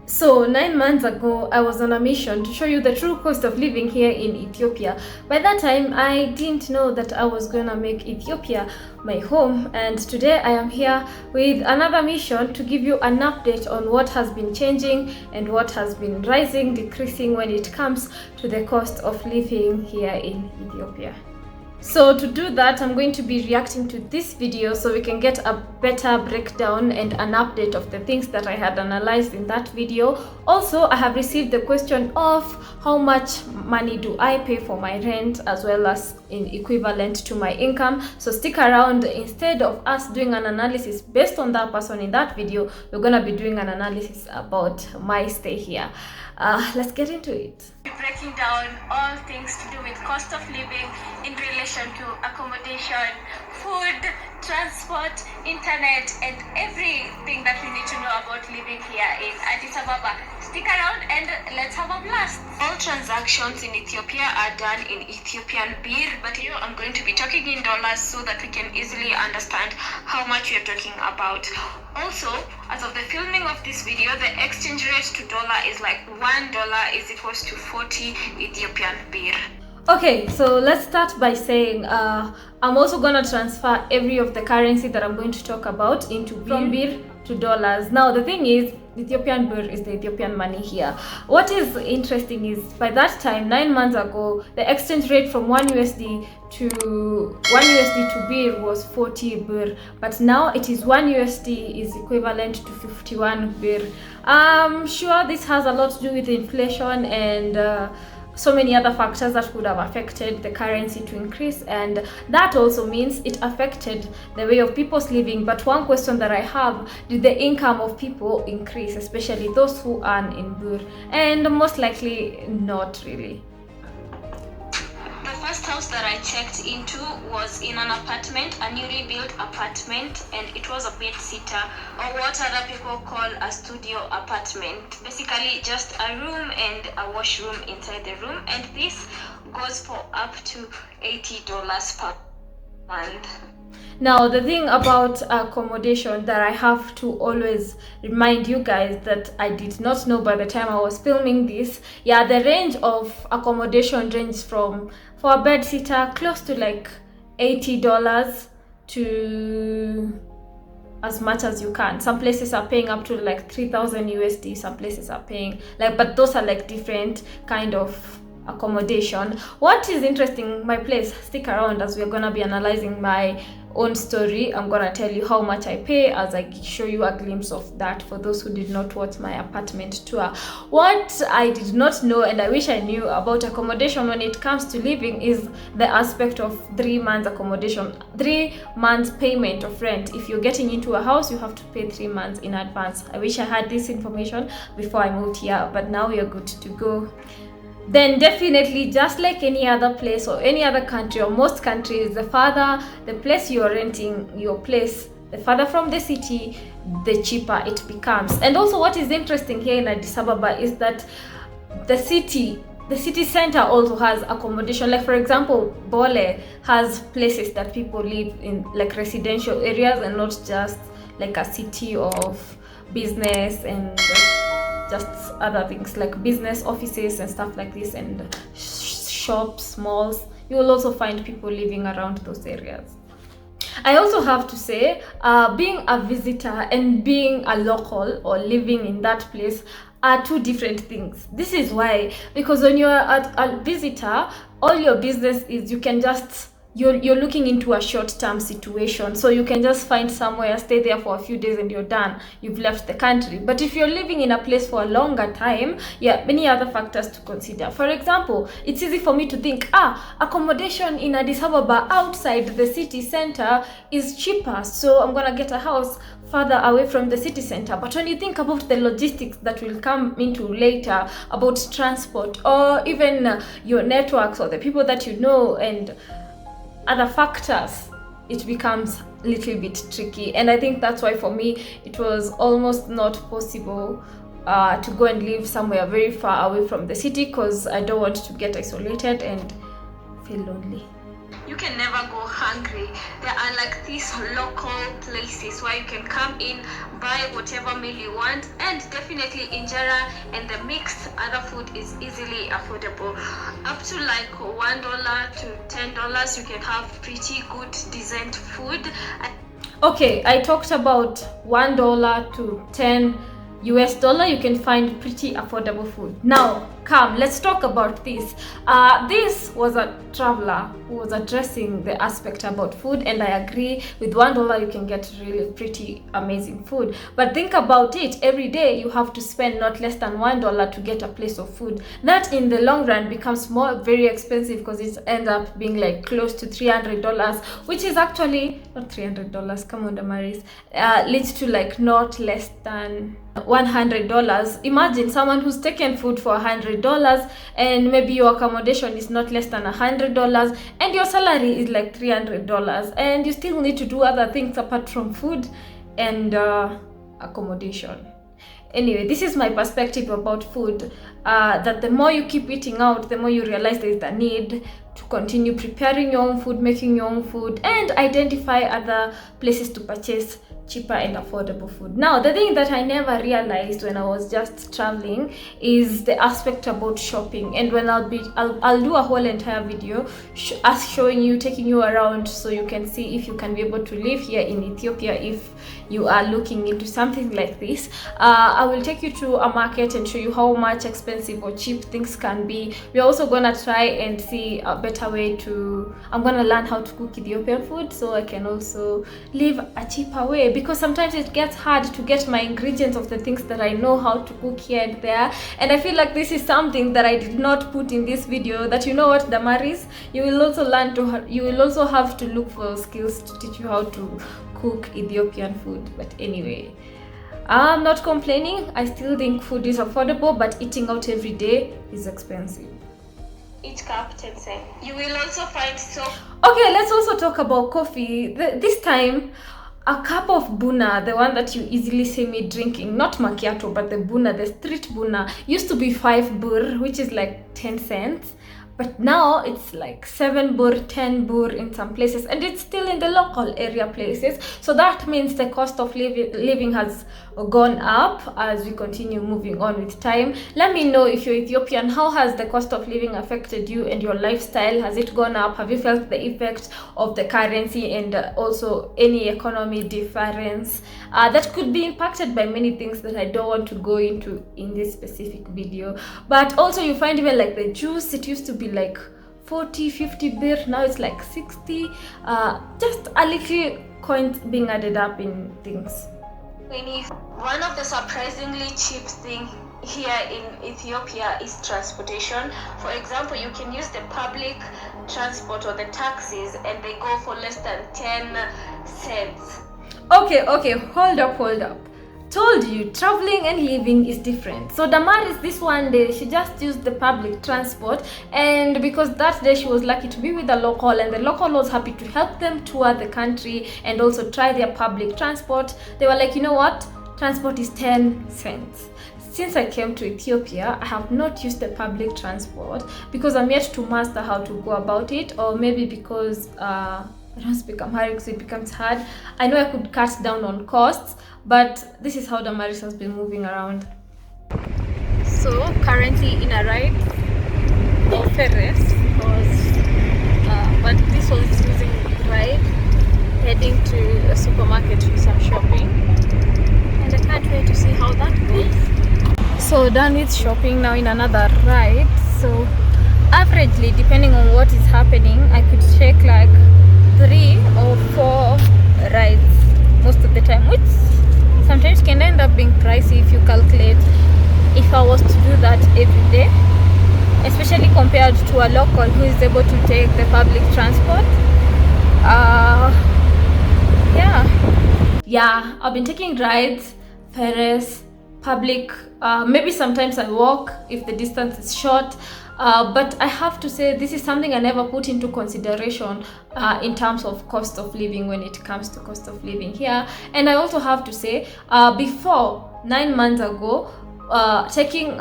So 9 months ago, I was on a mission to show you the true cost of living here in Ethiopia. By that time, I didn't know that I was gonna make Ethiopia my home, and today I am here with another mission to give you an update on what has been changing and what has been rising, decreasing when it comes to the cost of living here in Ethiopia. So to do that, I'm going to be reacting to this video so we can get a better breakdown and an update of the things that I had analyzed in that video. Also, I have received the question of how much money do I pay for my rent as well as in equivalent to my income. So stick around. Instead of us doing an analysis based on that person in that video, we're going to be doing an analysis about my stay here. Let's get into it. Breaking down all things to do with cost of living in relation to accommodation, food, transport, internet, and everything that we need to know about living here in Addis Ababa. Stick around and let's have a blast. All transactions in Ethiopia are done in Ethiopian birr, but here I'm going to be talking in dollars so that we can easily understand how much we are talking about. Also, as of the filming of this video, the exchange rate to dollar is like $1 is equals to 40 Ethiopian birr. Okay, so let's start by saying I'm also going to transfer every of the currency that I'm going to talk about into birr to dollars. Now, the thing is, Ethiopian birr is the Ethiopian money here. What is interesting is by that time, 9 months ago, the exchange rate from 1 USD to birr was 40 birr, but now it is 1 USD is equivalent to 51 birr. I'm sure this has a lot to do with inflation and so many other factors that could have affected the currency to increase, and that also means it affected the way of people's living. But one question that I have, did the income of people increase, especially those who earn in birr? And most likely not really. The first house that I checked into was in an apartment, a newly built apartment, and it was a bed-sitter, or what other people call a studio apartment. Basically just a room and a washroom inside the room, and this goes for up to $80 per month. Now, the thing about accommodation that I have to always remind you guys that I did not know by the time I was filming this, yeah, the range of accommodation ranges from, for a bed sitter, close to like $80 to as much as you can. Some places are paying up to like 3,000 USD, some places are paying like, but those are like different kind of accommodation. What is interesting, my place, stick around as we're gonna be analyzing my own story. I'm gonna tell you how much I pay as I show you a glimpse of that for those who did not watch my apartment tour. What I did not know and I wish I knew about accommodation when it comes to living is the aspect of 3 months accommodation, 3 months payment of rent. If you're getting into a house, you have to pay 3 months in advance. I wish I had this information before I moved here, but now we are good to go. Then definitely, just like any other place or any other country or most countries, the farther the place you are renting your place, the farther from the city, the cheaper it becomes. And also what is interesting here in Addis Ababa is that the city center also has accommodation. Like for example, Bole has places that people live in, like residential areas, and not just like a city of business and just other things like business offices and stuff like this, and shops, malls. You will also find people living around those areas. I also have to say, being a visitor and being a local or living in that place are two different things. This is why, because when you're a visitor, all your business is you can just you're looking into a short-term situation, so you can just find somewhere, stay there for a few days and you're done, you've left the country. But if you're living in a place for a longer time, yeah, many other factors to consider. For example, it's easy for me to think, accommodation in Addis Ababa outside the city center is cheaper, so I'm gonna get a house further away from the city center. But when you think about the logistics that will come into later, about transport or even your networks or the people that you know and other factors, it becomes a little bit tricky. And I think that's why for me it was almost not possible to go and live somewhere very far away from the city, because I don't want to get isolated and feel lonely. you can never go hungry. There are like these local places where you can come in, buy whatever meal you want, and definitely injera and the mixed other food is easily affordable. Up to like $1 to $10 you can have pretty good decent food. Okay, I talked about $1 to $10 you can find pretty affordable food. Now come, let's talk about this. This was a traveler who was addressing the aspect about food, and I agree with $1 you can get really pretty amazing food. But think about it, every day you have to spend not less than $1 to get a place of food. That in the long run becomes very expensive, because it ends up being like close to $300, which is actually not $300. Come on, Damaris. Leads to like not less than $100. Imagine someone who's taken food for $100, and maybe your accommodation is not less than $100, and your salary is like $300, and you still need to do other things apart from food and accommodation. Anyway, this is my perspective about food, that the more you keep eating out, the more you realize there is the need to continue preparing your own food, making your own food, and identify other places to purchase cheaper and affordable food. Now, the thing that I never realized when I was just traveling is the aspect about shopping. And when I'll do a whole entire video showing you, taking you around, so you can see if you can be able to live here in Ethiopia if you are looking into something like this. I will take you to a market and show you how much expensive or cheap things can be. We're also gonna try and see a better way I'm gonna learn how to cook Ethiopian food, so I can also live a cheaper way, because sometimes it gets hard to get my ingredients of the things that I know how to cook here and there. And I feel like this is something that I did not put in this video, that you know what, Damaris, you will also have to look for skills to teach you how to cook Ethiopian food. But anyway, I'm not complaining. I still think food is affordable, but eating out every day is expensive. Each cup 10 cents. You will also find soap. Okay, let's also talk about coffee. This time, a cup of buna, the one that you easily see me drinking, not macchiato, but the buna, the street buna, used to be 5 bur, which is like 10 cents. But now it's like 7 bur, 10 bur in some places, and it's still in the local area places. So that means the cost of living has gone up as we continue moving on with time. Let me know if you're Ethiopian, how has the cost of living affected you and your lifestyle? Has it gone up? Have you felt the effect of the currency and also any economy difference? That could be impacted by many things that I don't want to go into in this specific video. But also you find even like the juice, it used to be like 40-50 bir, now it's like 60. Just a little coins being added up in things. One of the surprisingly cheap thing here in Ethiopia is transportation. For example, you can use the public transport or the taxis, and they go for less than 10 cents. Okay, hold up. Told you, traveling and living is different. So Damaris, this one day, she just used the public transport, and because that day she was lucky to be with a local, and the local was happy to help them tour the country and also try their public transport. They were like, you know what, transport is 10 cents. Since I came to Ethiopia, I have not used the public transport because I'm yet to master how to go about it, or maybe because I don't speak Amharic, so it becomes hard. I know I could cut down on costs, but this is how Damaris has been moving around. So currently in a ride of Ferris, but this was using ride, heading to a supermarket to do some shopping, and I can't wait to see how that goes. So done with shopping, now in another ride. So averagely, depending on what is happening, I could take like 3 or 4 rides most of the time, which sometimes can end up being pricey if you calculate if I was to do that every day, especially compared to a local who is able to take the public transport. Yeah, I've been taking rides, Ferris, public, maybe sometimes I walk if the distance is short. But I have to say, this is something I never put into consideration in terms of cost of living when it comes to cost of living here. And I also have to say, before 9 months ago, taking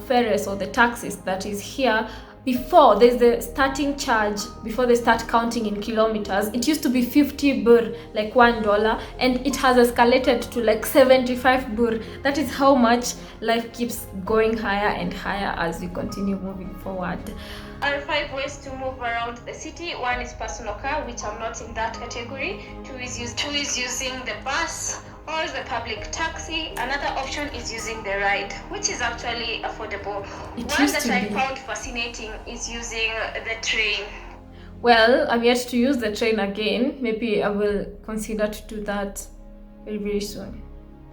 Ferris or the taxis that is here before there's the starting charge, before they start counting in kilometers, it used to be 50 birr, like $1, and it has escalated to like 75 birr. That is how much life keeps going higher and higher as we continue moving forward. Are 5 ways to move around the city. One is personal car, which I'm not in that category. Two is using the bus or the public taxi. Another option is using the ride, which is actually affordable. One that I found fascinating is using the train. Well, I'm yet to use the train again. Maybe I will consider to do that very, very soon.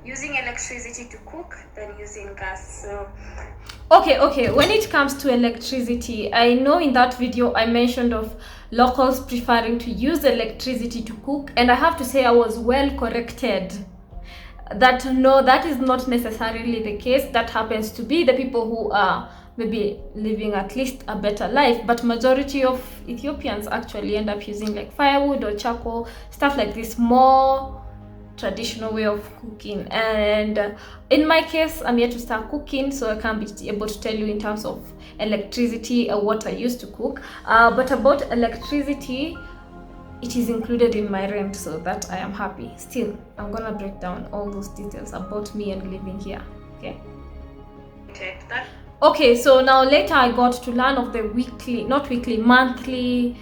Using electricity to cook than using gas. So okay, when it comes to electricity, I know in that video I mentioned of locals preferring to use electricity to cook, and I have to say I was well corrected that no, that is not necessarily the case. That happens to be the people who are maybe living at least a better life, but majority of Ethiopians actually end up using like firewood or charcoal, stuff like this, more traditional way of cooking. And in my case, I'm yet to start cooking, so I can't be able to tell you in terms of electricity or what I used to cook, but about electricity, it is included in my rent, so that I am happy. Still, I'm gonna break down all those details about me and living here. Okay, so now later I got to learn of the monthly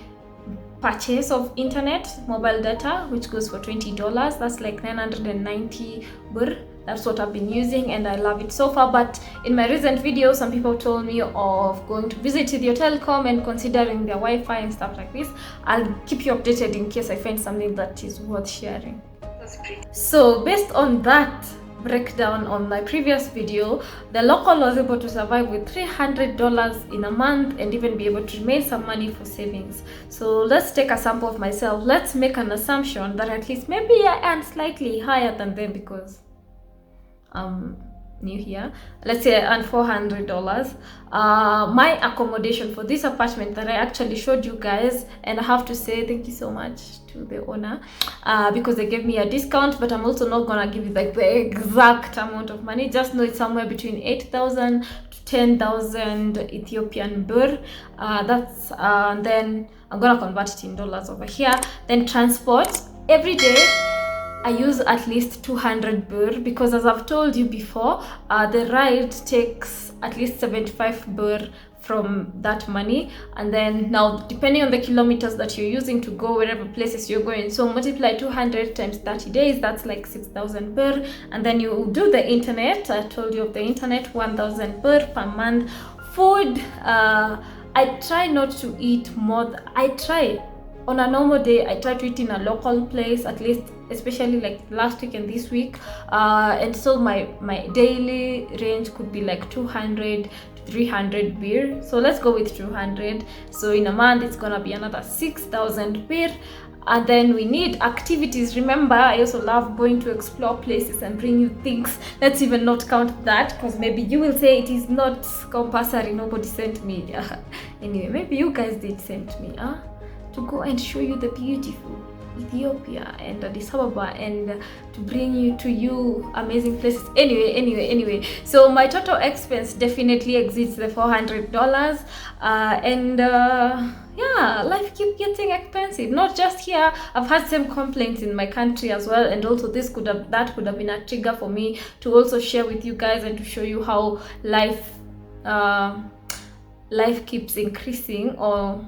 purchase of internet mobile data, which goes for $20. That's like 990 birr. That's what I've been using, and I love it so far. But in my recent video, some people told me of going to visit Ethio Telecom and considering their Wi-Fi and stuff like this. I'll keep you updated in case I find something that is worth sharing. So based on that breakdown on my previous video, the local was able to survive with $300 in a month and even be able to remain some money for savings. So let's take a sample of myself. Let's make an assumption that at least maybe I earn slightly higher than them because I'm new here. Let's say I earn $400. My accommodation for this apartment that I actually showed you guys, and I have to say thank you so much to the owner because they gave me a discount, but I'm also not gonna give you like the exact amount of money. Just know it's somewhere between 8,000 to 10,000 Ethiopian birr. Then I'm gonna convert it in dollars over here. Then transport every day, I use at least 200 birr because, as I've told you before, the ride takes at least 75 birr from that money. And then now, depending on the kilometers that you're using to go wherever places you're going, so multiply 200 times 30 days, that's like 6,000 birr. And then you do the internet. I told you of the internet, 1,000 birr per month. Food, I try not to eat more. On a normal day, I try to eat in a local place, at least, especially like last week and this week. And so my daily range could be like 200 to 300 birr. So let's go with 200. So in a month, it's gonna be another 6,000 birr. And then we need activities. Remember, I also love going to explore places and bring you things. Let's even not count that, because maybe you will say it is not compulsory, nobody sent me. Anyway, maybe you guys did send me to go and show you the beautiful Ethiopia and Addis Ababa and to bring you to amazing places. Anyway, so my total expense definitely exceeds the $400, and yeah, life keeps getting expensive. Not just here, I've had same complaints in my country as well, and also that could have been a trigger for me to also share with you guys and to show you how life keeps increasing, or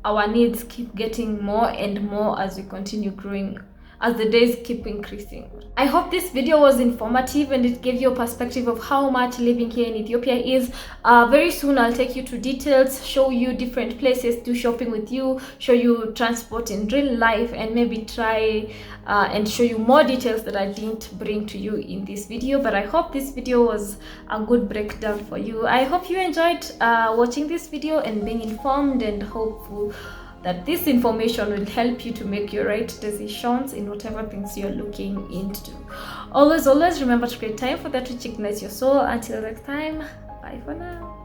our needs keep getting more and more as we continue growing, as the days keep increasing. I hope this video was informative and it gave you a perspective of how much living here in Ethiopia is. Very soon I'll take you to details, show you different places, do shopping with you, show you transport in real life, and maybe try and show you more details that I didn't bring to you in this video. But I hope this video was a good breakdown for you. I hope you enjoyed watching this video and being informed, and hopeful that this information will help you to make your right decisions in whatever things you're looking into. Always remember to create time for that which ignites your soul. Until next time, bye for now.